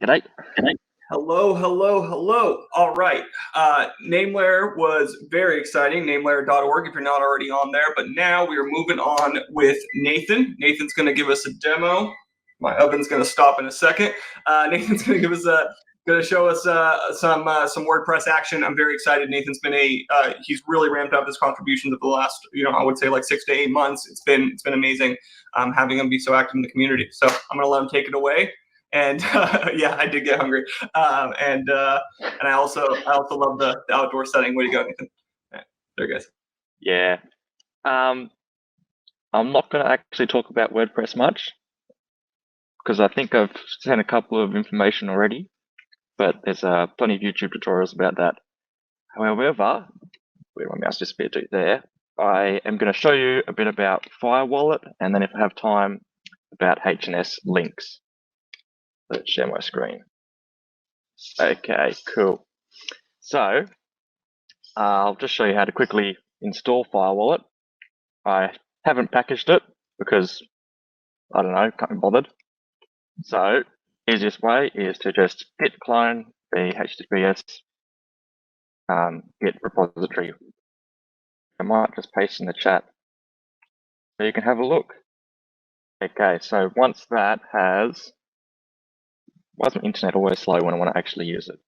G'day. Hello, hello, hello. All right. Nameware was very exciting, nameware.org if you're not already on there. But now we are moving on with Nathan. Nathan's going to give us a demo. My oven's going to stop in a second. Nathan's going to give us going to show us some WordPress action. I'm very excited. Nathan's been he's really ramped up his contributions of the last, I would say like 6 to 8 months. It's been amazing having him be so active in the community. So I'm going to let him take it away. And yeah, I did get hungry. And I also love the outdoor setting. Way to go, Nathan. Right, there, guys. Yeah. I'm not going to actually talk about WordPress much because I think I've sent a couple of information already, but there's plenty of YouTube tutorials about that. However, where my mouse disappeared to there, I am going to show you a bit about Firewallet, and then if I have time, about HNS links. Let's share my screen. Okay, cool. So I'll just show you how to quickly install Firewallet. I haven't packaged it because, I don't know, can't be bothered. So easiest way is to just git clone the HTTPS git repository. I might just paste in the chat so you can have a look. Okay, so once that has, why is my internet always slow when I want to actually use it?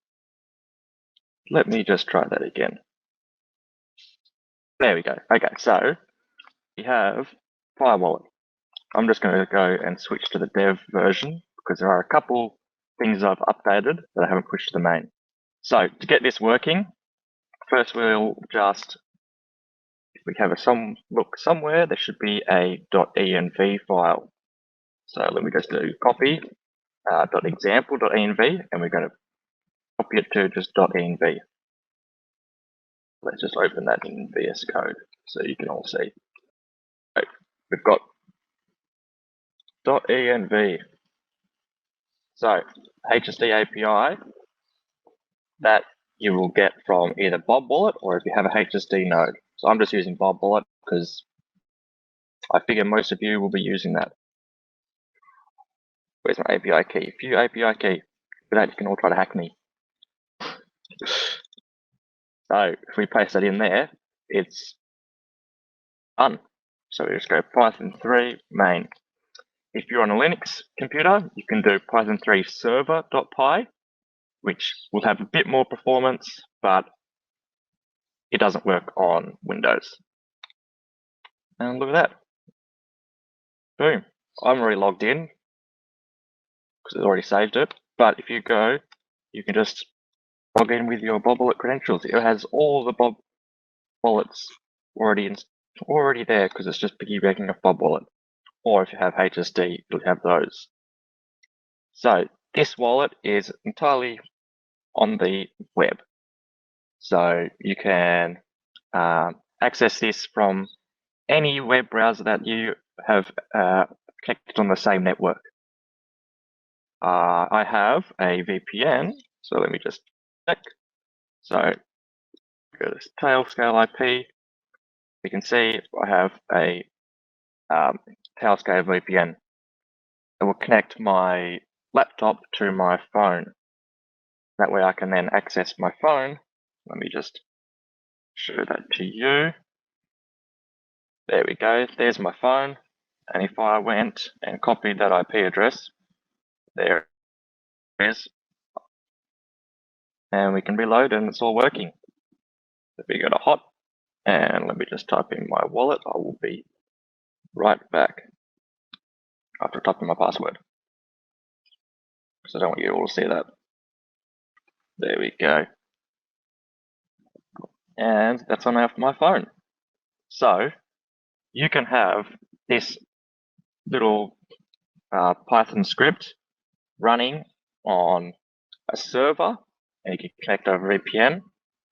Let me just try that again. There we go. Okay, so we have Firewallet. I'm just going to go and switch to the dev version because there are a couple things I've updated that I haven't pushed to the main. So to get this working, first we'll just, if we have a look somewhere, there should be a .env file. So let me just do copy .example.env, and we're going to copy it to just .env. Let's just open that in VS Code so you can all see. Right, we've got .env. So HSD API that you will get from either Bob Wallet or if you have a HSD node. So I'm just using Bob Wallet because I figure most of you will be using that. Where's my API key? View API key. For that, you can all try to hack me. So if we paste that in there, it's done. So we just go Python 3 main. If you're on a Linux computer, you can do Python 3 server.py, which will have a bit more performance, but it doesn't work on Windows. And look at that. Boom. I'm already logged in because it's already saved it. But if you go, you can just log in with your Bob Wallet credentials. It has all the Bob Wallets already there because it's just piggybacking off Bob Wallet. Or if you have HSD, you'll have those. So this wallet is entirely on the web. So you can access this from any web browser that you have connected on the same network. I have a VPN, so let me just check. So go to Tailscale IP. You can see I have a Tailscale VPN. It will connect my laptop to my phone. That way I can then access my phone. Let me just show that to you. There we go. There's my phone. And if I went and copied that IP address, there it is. And we can reload and it's all working. If we go to hot, and let me just type in my wallet, I will be right back after typing my password. Because I don't want you all to see that. There we go. And that's on my phone. So you can have this little Python script running on a server, and you can connect over VPN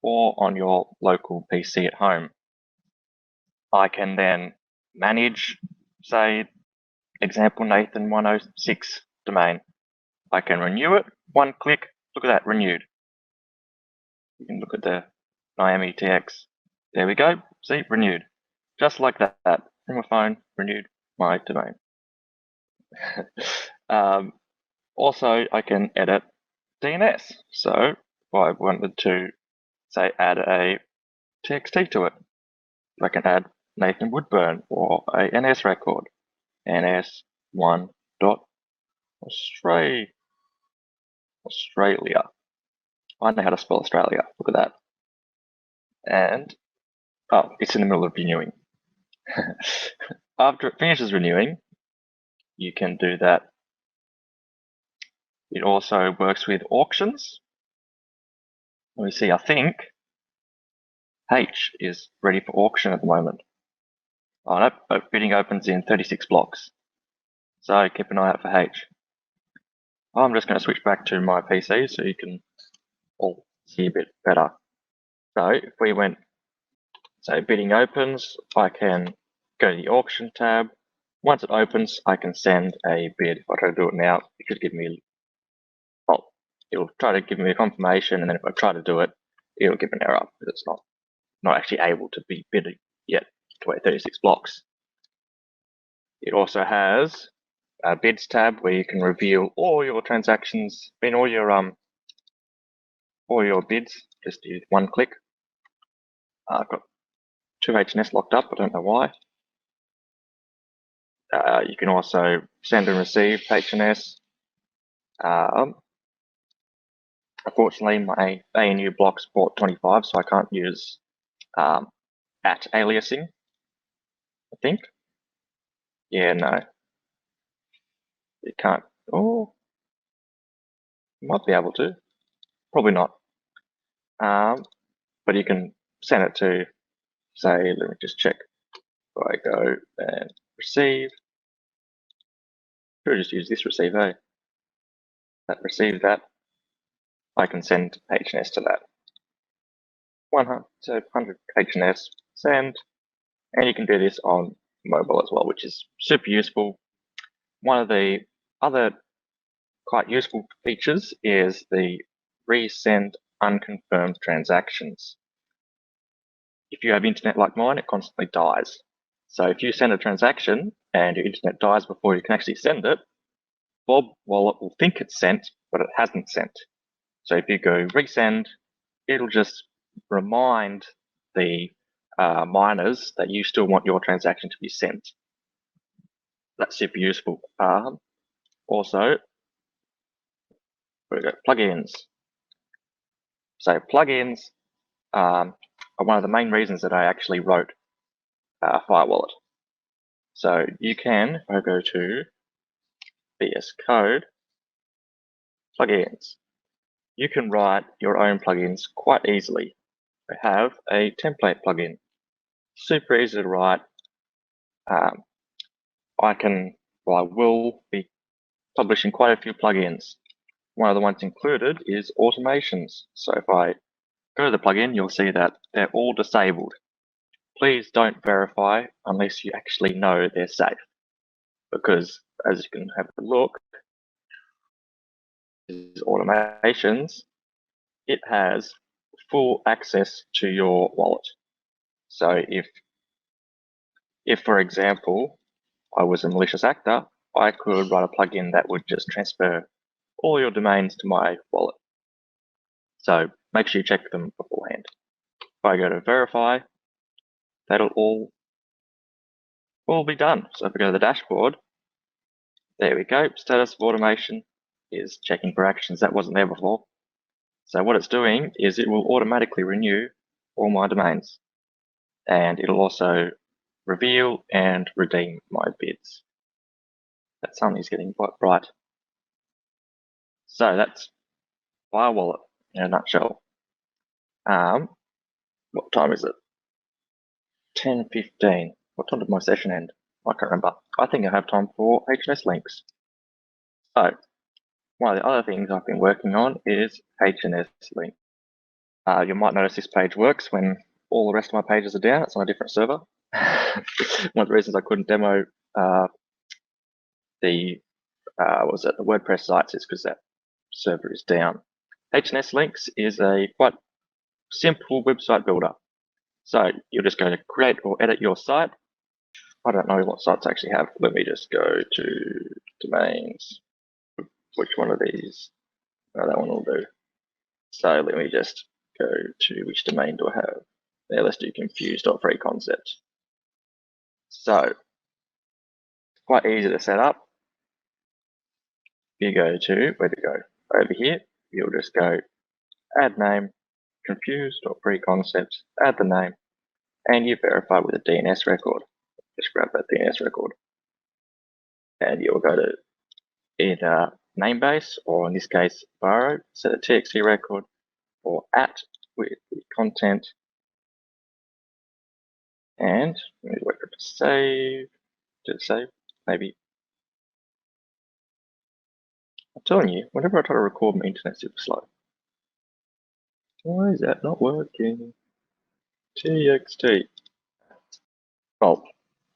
or on your local PC at home. I can then manage, say, example Nathan 106 domain. I can renew it, one click, look at that, renewed. You can look at the Miami TX. There we go, see, renewed. Just like that, from my phone, renewed my domain. Also, I can edit DNS. So if I wanted to, say, add a TXT to it, I can add Nathan Woodburn or a NS record, ns1.australia. I know how to spell Australia. Look at that. And, oh, it's in the middle of renewing. After it finishes renewing, you can do that. It also works with auctions. Let me see, I think H is ready for auction at the moment. Oh no, but bidding opens in 36 blocks. So keep an eye out for H. I'm just going to switch back to my PC so you can all see a bit better. So if we went, say bidding opens, I can go to the auction tab. Once it opens, I can send a bid. If I try to do it now, it should give me, well, it'll try to give me a confirmation, and then if I try to do it, it'll give an error because it's not actually able to be bid yet to 36 blocks. It also has a bids tab where you can reveal all your transactions in all your bids. Just use one click. I've got 2 HNS locked up. I don't know why. You can also send and receive HNS. Unfortunately, my ANU block's port 25, so I can't use at aliasing, I think. Yeah, no. You can't. Oh, you might be able to. Probably not. But you can send it to, say, let me just check. So I go and receive. Should just use this receive, eh? That receive that. I can send HNS to that. 100 HNS, send. And you can do this on mobile as well, which is super useful. One of the other quite useful features is the resend unconfirmed transactions. If you have internet like mine, it constantly dies. So if you send a transaction and your internet dies before you can actually send it, Bob Wallet will think it's sent, but it hasn't sent. So if you go resend, it'll just remind the miners that you still want your transaction to be sent. That's super useful. Also, we got plugins. So plugins are one of the main reasons that I actually wrote Firewallet. So you can, if I go to VS Code, plugins, you can write your own plugins quite easily. I have a template plugin, super easy to write. I will be publishing quite a few plugins. One of the ones included is automations. So if I go to the plugin, you'll see that they're all disabled. Please don't verify unless you actually know they're safe. Because as you can have a look, these automations, it has full access to your wallet. So if for example, I was a malicious actor, I could write a plugin that would just transfer all your domains to my wallet. So make sure you check them beforehand. If I go to verify, that'll all be done. So if I go to the dashboard, there we go. Status of automation is checking for actions. That wasn't there before. So what it's doing is it will automatically renew all my domains. And it'll also reveal and redeem my bids. That something's getting quite bright. So that's Firewallet in a nutshell. What time is it? 10:15. What time did my session end? I can't remember. I think I have time for HNS links. So one of the other things I've been working on is HNS link. You might notice this page works when all the rest of my pages are down. It's on a different server. One of the reasons I couldn't demo the WordPress sites is because that server is down. HNS links is a quite simple website builder. So you're just going to create or edit your site. I don't know what sites I actually have. Let me just go to domains. which one of these? Oh, that one will do. So let me just go to which domain do I have? There, let's do confused.freeconcept. So quite easy to set up. You go to, where to go? Over here, you'll just go add name, confused.freeconcept, add the name, and you verify with a DNS record. Just grab that DNS record. And you'll go to either namebase, or in this case, borrow, set a TXT record, or at with the content. And let me wait for it to save. Did it save? Maybe. I'm telling you, whenever I try to record, my internet's super slow. Why is that not working? TXT. Well,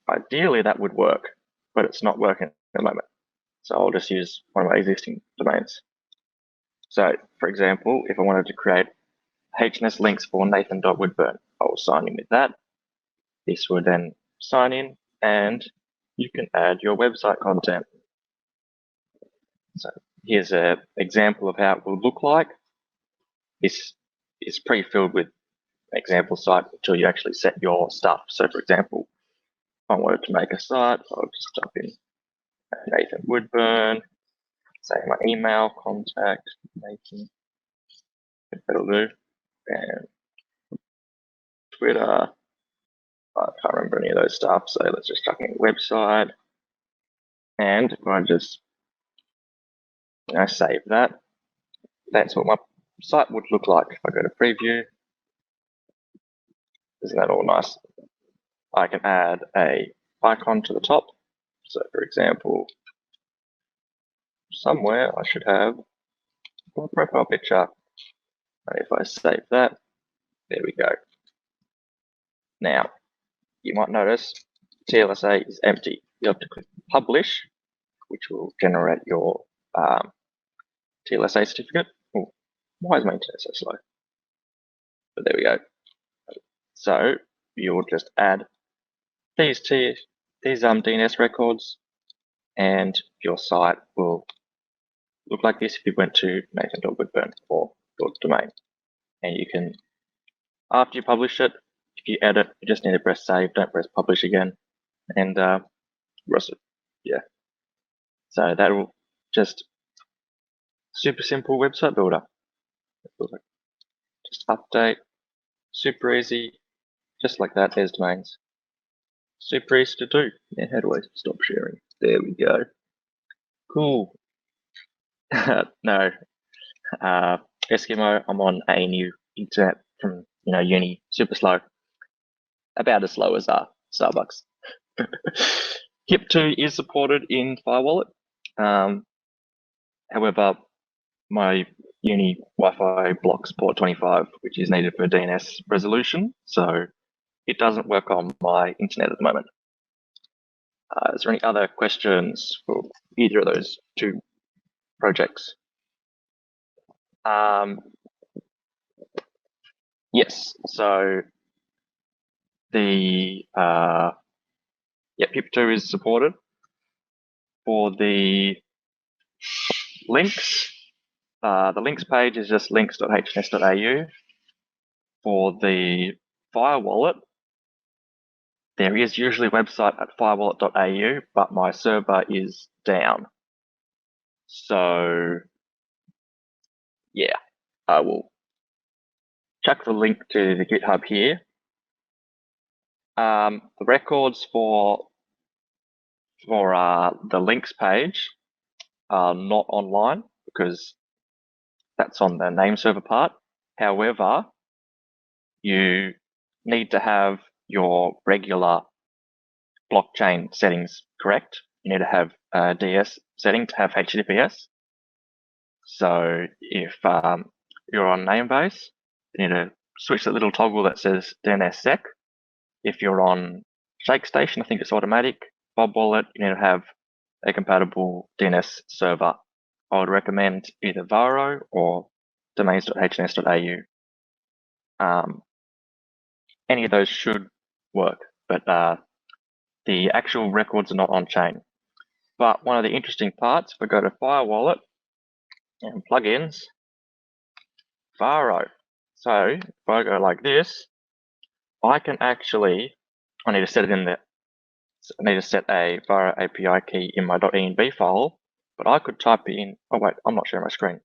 ideally that would work, but it's not working at the moment. So I'll just use one of my existing domains. So, for example, if I wanted to create HNS links for Nathan.Woodburn, I will sign in with that. This would then sign in, and you can add your website content. So here's an example of how it will look like. This is pre-filled with an example site until you actually set your stuff. So, for example, if I wanted to make a site, I'll just type in Nathan Woodburn, say my email, contact, Nathan, that'll do, and Twitter. I can't remember any of those stuff, so let's just type in website, and if I just save that, that's what my site would look like. If I go to preview, isn't that all nice? I can add a icon to the top. So, for example, somewhere I should have my profile picture. And if I save that, there we go. Now, you might notice TLSA is empty. You have to click publish, which will generate your TLSA certificate. Oh, why is my internet so slow? But there we go. So you'll just add these DNS records, and your site will look like this if you went to Nathan.Woodburn or your domain. And you can, after you publish it, if you edit, you just need to press save, don't press publish again, and yeah. So that will just super simple website builder. Just update, super easy, just like that. There's domains. Super easy to do. Yeah, how do I stop sharing? There we go. Cool. No, Eskimo, I'm on a new internet from uni, super slow, about as slow as Starbucks. HIP2 is supported in Firewallet. However, my uni Wi-Fi blocks port 25, which is needed for DNS resolution, so it doesn't work on my internet at the moment. Is there any other questions for either of those two projects? Yes, so the HIP2 is supported. For the links, the links page is just links.hns.au. For the Firewallet, there is usually a website at firewallet.au, but my server is down. So, yeah, I will chuck the link to the GitHub here. The records for the links page are not online because that's on the name server part. However, you need to have your regular blockchain settings correct. You need to have a DS setting to have HTTPS. So if you're on Namebase, you need to switch that little toggle that says DNSSEC. If you're on ShakeStation, I think it's automatic. Bob Wallet, you need to have a compatible DNS server. I would recommend either Varo or domains.hns.au. Any of those should work, but the actual records are not on chain. But one of the interesting parts, if I go to Firewallet, and plugins, Varo. So if I go like this, I can actually, I need to set it in there. I need to set a Varo API key in my .env file, but I could type in, oh wait, I'm not sharing my screen.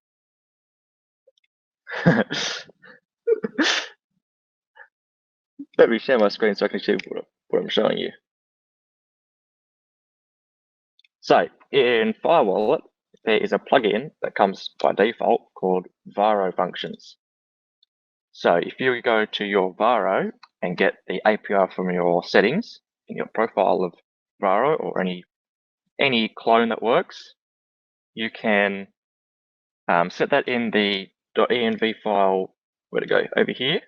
Let me share my screen so I can see what I'm showing you. So in Firewallet, there is a plugin that comes by default called Varo Functions. So if you go to your Varo and get the API from your settings in your profile of Varo or any clone that works, you can set that in the .env file. Where to go? Over here.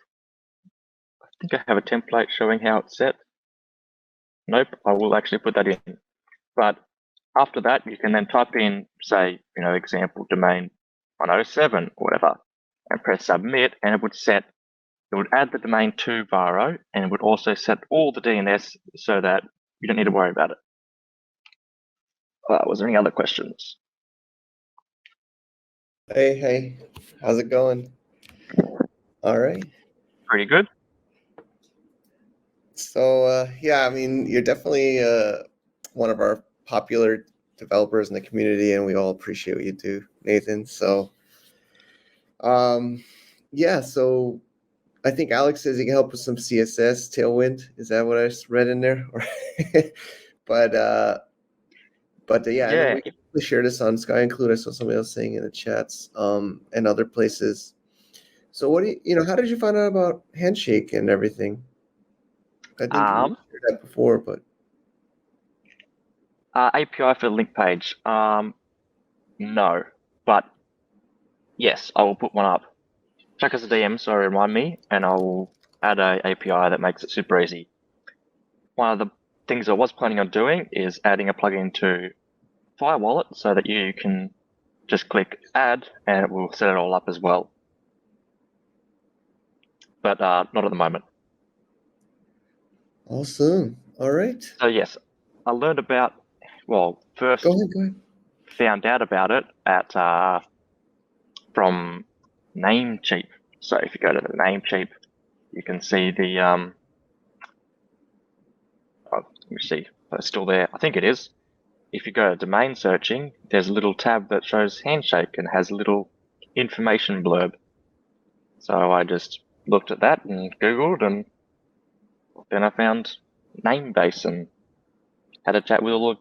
I think I have a template showing how it's set. Nope, I will actually put that in. But after that, you can then type in, say, example domain 107 or whatever, and press submit, and it would add the domain to Varo, and it would also set all the DNS so that you don't need to worry about it. Was there any other questions? Hey, how's it going? All right. Pretty good. So, yeah, I mean, you're definitely one of our popular developers in the community, and we all appreciate what you do, Nathan. So, yeah, so I think Alex says he can help with some CSS Tailwind. Is that what I read in there? But yeah, Yeah. we can share this on Sky Include. I saw somebody else saying in the chats, and other places. So what how did you find out about Handshake and everything? I think you shared that before, but API for the link page. No, but yes, I will put one up. Check us a DM, so remind me, and I will add a API that makes it super easy. One of the things I was planning on doing is adding a plugin to Firewallet so that you can just click add and it will set it all up as well. But not at the moment. Awesome. All right. So yes, I learned about, first Go ahead. found out about it from Namecheap. So if you go to the Namecheap, you can see the let me see if it's still there. I think it is. If you go to domain searching, there's a little tab that shows Handshake and has a little information blurb. So I just looked at that and Googled, and then I found Namebase and had a chat with all of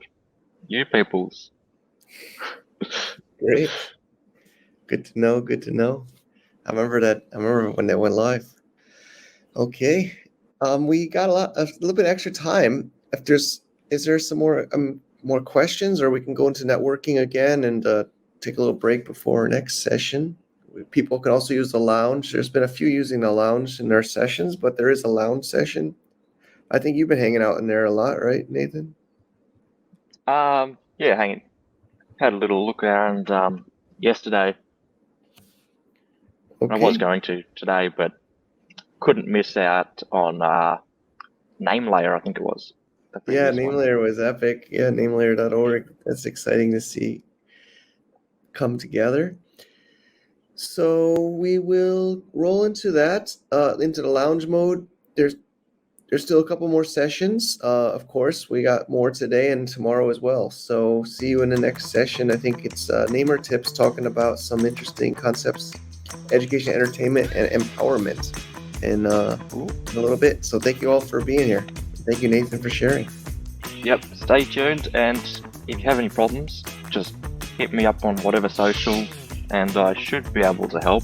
you peoples. Great. Good to know. I remember when that went live. Okay. We got a little bit extra time. Is there some more questions, or we can go into networking again and take a little break before our next session? People can also use the lounge. There's been a few using the lounge in their sessions, but there is a lounge session. I think you've been hanging out in there a lot, right, Nathan? Yeah, hanging. Had a little look around yesterday. Okay. I was going to today, but couldn't miss out on NameLayer, I think it was. Yeah, NameLayer was epic. Yeah, namelayer.org. That's exciting to see come together. So we will roll into that, into the lounge mode. There's still a couple more sessions. Of course, we got more today and tomorrow as well. So see you in the next session. I think it's Namer Tips talking about some interesting concepts, education, entertainment, and empowerment in a little bit. So thank you all for being here. Thank you, Nathan, for sharing. Yep, stay tuned, and if you have any problems, just hit me up on whatever social, and I should be able to help.